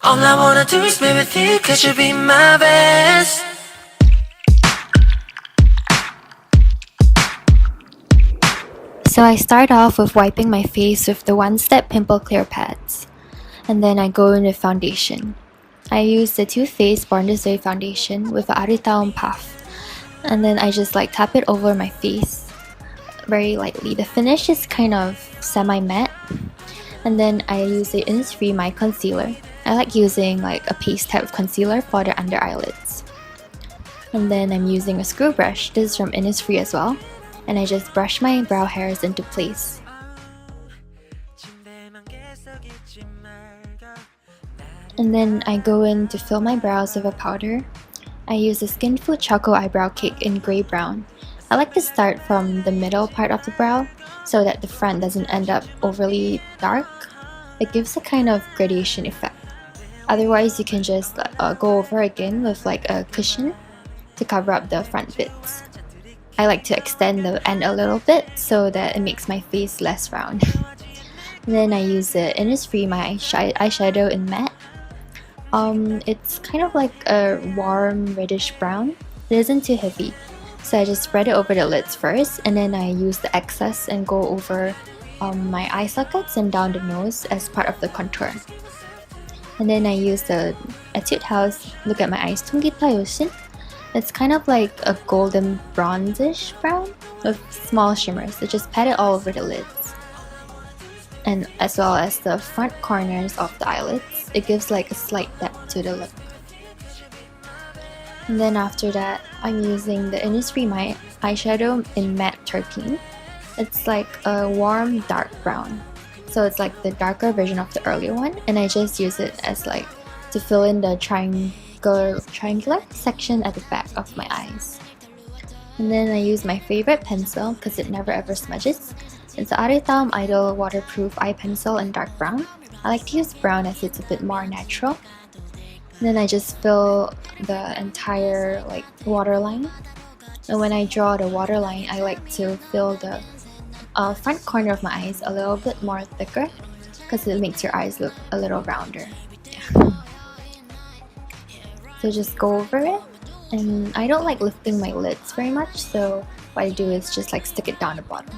All I wanna do is be with you, cause you be my best. So I start off with wiping my face with the One Step Pimple Clear Pads. And then I go in with foundation. I use the Too Faced Born This Way foundation with the Aritaum puff. And then I just like tap it over my face very lightly. The finish is kind of semi-matte. And then I use the Innisfree My Concealer. I like using like a paste type of concealer for the under eyelids. And then I'm using a screw brush. This is from Innisfree as well. And I just brush my brow hairs into place. And then I go in to fill my brows with a powder. I use the Skin Food Choco Eyebrow Cake in grey brown. I like to start from the middle part of the brow so that the front doesn't end up overly dark. It gives a kind of gradation effect. Otherwise, you can just go over again with like a cushion to cover up the front bits. I like to extend the end a little bit so that it makes my face less round. Then I use the Innisfree My Eyeshadow in matte. It's kind of like a warm reddish brown. It isn't too heavy. So I just spread it over the lids first, and then I use the excess and go over my eye sockets and down the nose as part of the contour. And then I use the Etude House Look at My Eyes 통기타여신. It's kind of like a golden bronzish brown with small shimmers. So just pat it all over the lids. And as well as the front corners of the eyelids. It gives like a slight depth to the look. And then after that, I'm using the Innisfree My Eyeshadow in Matte 13. It's like a warm dark brown. So it's like the darker version of the earlier one. And I just use it as like to fill in the triangular section at the back of my eyes. And then I use my favorite pencil because it never ever smudges. It's the Aritaum Idol Waterproof Eye Pencil in dark brown. I like to use brown as it's a bit more natural. And then I just fill the entire like waterline. And when I draw the waterline, I like to fill the front corner of my eyes a little bit more thicker because it makes your eyes look a little rounder. Yeah. So just go over it. And I don't like lifting my lids very much, so what I do is just like stick it down the bottom.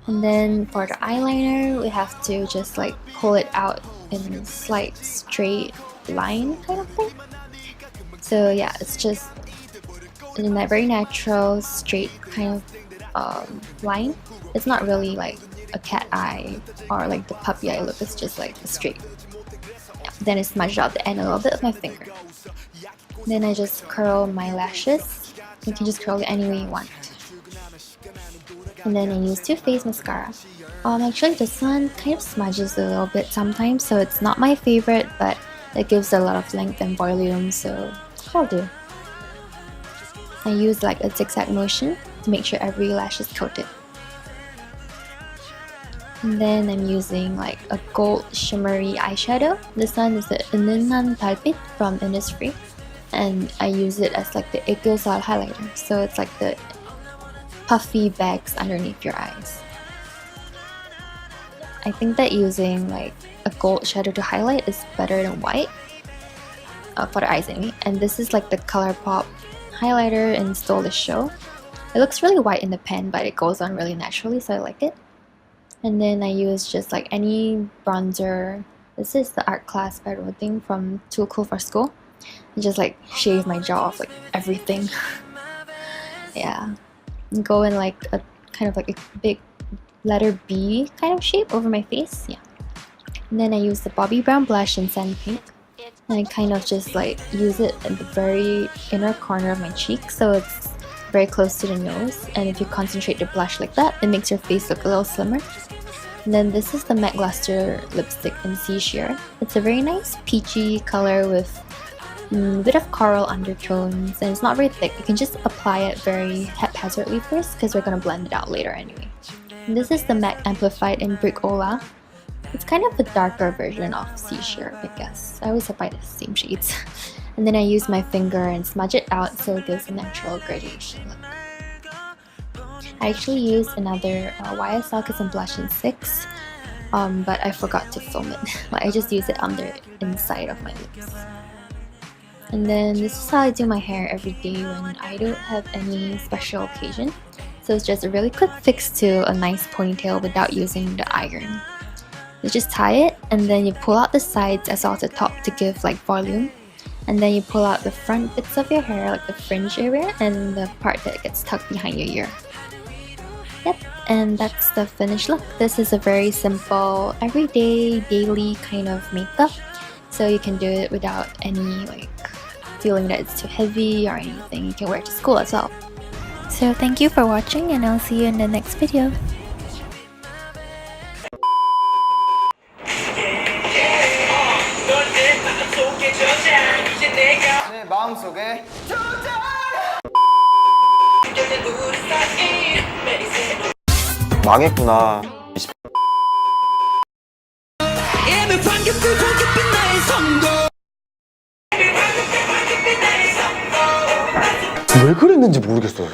And then for the eyeliner, we have to just like pull it out in a slight straight line kind of thing. So yeah, it's just in that very natural straight kind of line. It's not really like a cat eye or like the puppy eye look. It's just like a straight. Yeah. Then I smudge out the end a little bit with my finger. Then I just curl my lashes. You can just curl it any way you want. And then I use Too Faced Mascara. Actually this one kind of smudges a little bit sometimes, so it's not my favorite, but it gives a lot of length and volume, so I'll do. I use like a zigzag motion to make sure every lash is coated. And then I'm using like a gold shimmery eyeshadow. This one is the 은은한달빛 from Innisfree. And I use it as like the 애교살 highlighter. So it's like the puffy bags underneath your eyes. I think that using like a gold shadow to highlight is better than white for the eyes anyway. And this is like the ColourPop highlighter in Stole the Show. It looks really white in the pen, but it goes on really naturally, so I like it. And then I use just like any bronzer. This is the Art Class by Rodin from School. And just like shave my jaw off, like everything. Yeah. And go in like a kind of like a big letter B kind of shape over my face. Yeah. And then I use the Bobbi brown blush in 샌드핑크. And I kind of just like use it in the very inner corner of my cheek, so it's very close to the nose. And if you concentrate the blush like that, it makes your face look a little slimmer. And then this is the Matte Gloucester lipstick in Sea Sheer. It's a very nice peachy color with a bit of coral undertones, and it's not very thick. You can just apply it very haphazardly first because we're going to blend it out later anyway. And this is the MAC Amplified in Bricola. It's kind of a darker version of Sea Sheer, I guess. I always apply the same shades. And then I use my finger and smudge it out so it gives a natural gradation look. I actually used another YSL Kiss Blush in 6. but I forgot to film it. Like, I just use it on the inside of my lips. And then this is how I do my hair every day when I don't have any special occasion. So it's just a really quick fix to a nice ponytail without using the iron. You just tie it and then you pull out the sides as well as the top to give like volume. And then you pull out the front bits of your hair, like the fringe area and the part that gets tucked behind your ear. Yep, and that's the finished look. This is a very simple, everyday, daily kind of makeup. So you can do it without any like feeling that it's too heavy or anything. You can wear it to school as well. So thank you for watching and I'll see you in the next video. 내 마음속에 망했구나. 왜 그랬는지 모르겠어요.